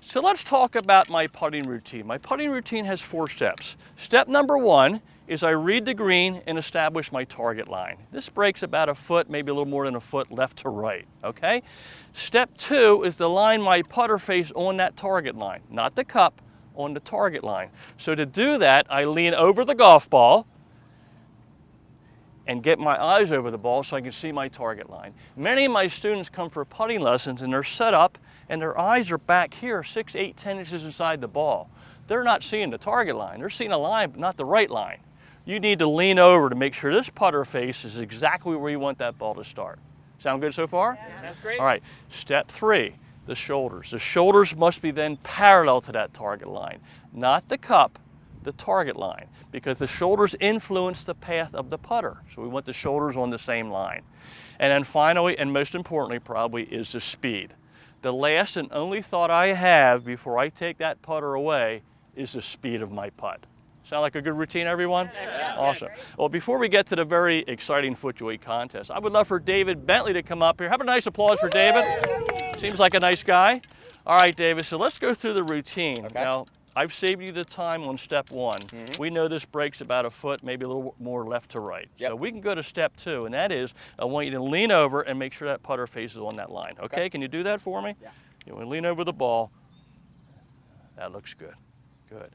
So let's talk about my putting routine. My putting routine has 4 steps. Step number 1 is I read the green and establish my target line. This breaks about a foot, maybe a little more than a foot left to right, okay? Step 2 is to line my putter face on that target line, not the cup, on the target line. So to do that, I lean over the golf ball and get my eyes over the ball so I can see my target line. Many of my students come for putting lessons and they're set up and their eyes are back here 6, 8, 10 inches inside the ball. They're not seeing the target line. They're seeing a line, but not the right line. You need to lean over to make sure this putter face is exactly where you want that ball to start. Sound good so far? Yeah, that's great. All right, step 3, the shoulders. The shoulders must be then parallel to that target line, not the cup, the target line, because the shoulders influence the path of the putter. So we want the shoulders on the same line. And then finally, and most importantly probably, is the speed. The last and only thought I have before I take that putter away is the speed of my putt. Sound like a good routine, everyone? Yeah. Awesome. Well, before we get to the very exciting FootJoy contest, I would love for David Bentley to come up here. Have a nice applause for David. Seems like a nice guy. All right, David, so let's go through the routine. Okay. Now, I've saved you the time on step 1. We know this breaks about a foot, maybe a little more left to right. Yep. So we can go to step 2, and that is I want you to lean over and make sure that putter face is on that line. Okay, can you do that for me? Yeah. You want to lean over the ball. That looks good. Good.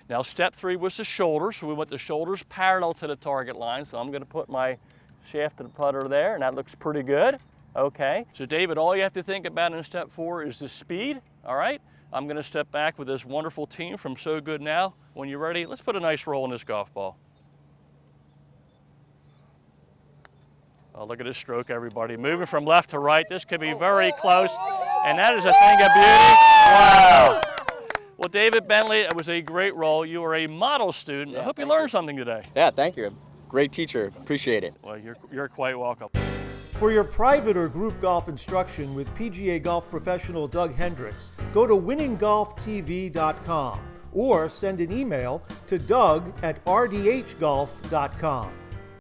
Now step 3 was the shoulders, so we want the shoulders parallel to the target line. So I'm going to put my shaft of the putter there, and that looks pretty good. Okay, so David, all you have to think about in step 4 is the speed, all right? I'm going to step back with this wonderful team from So Good Now. When you're ready, let's put a nice roll in this golf ball. Oh, look at this stroke, everybody. Moving from left to right, this could be very close, and that is a thing of beauty. Wow. Well, David Bentley, it was a great roll. You are a model student. Yeah, I hope you learned something today. Yeah, thank you. Great teacher. Appreciate it. Well, you're quite welcome. For your private or group golf instruction with PGA golf professional Doug Hendricks, go to winninggolftv.com or send an email to doug@rdhgolf.com.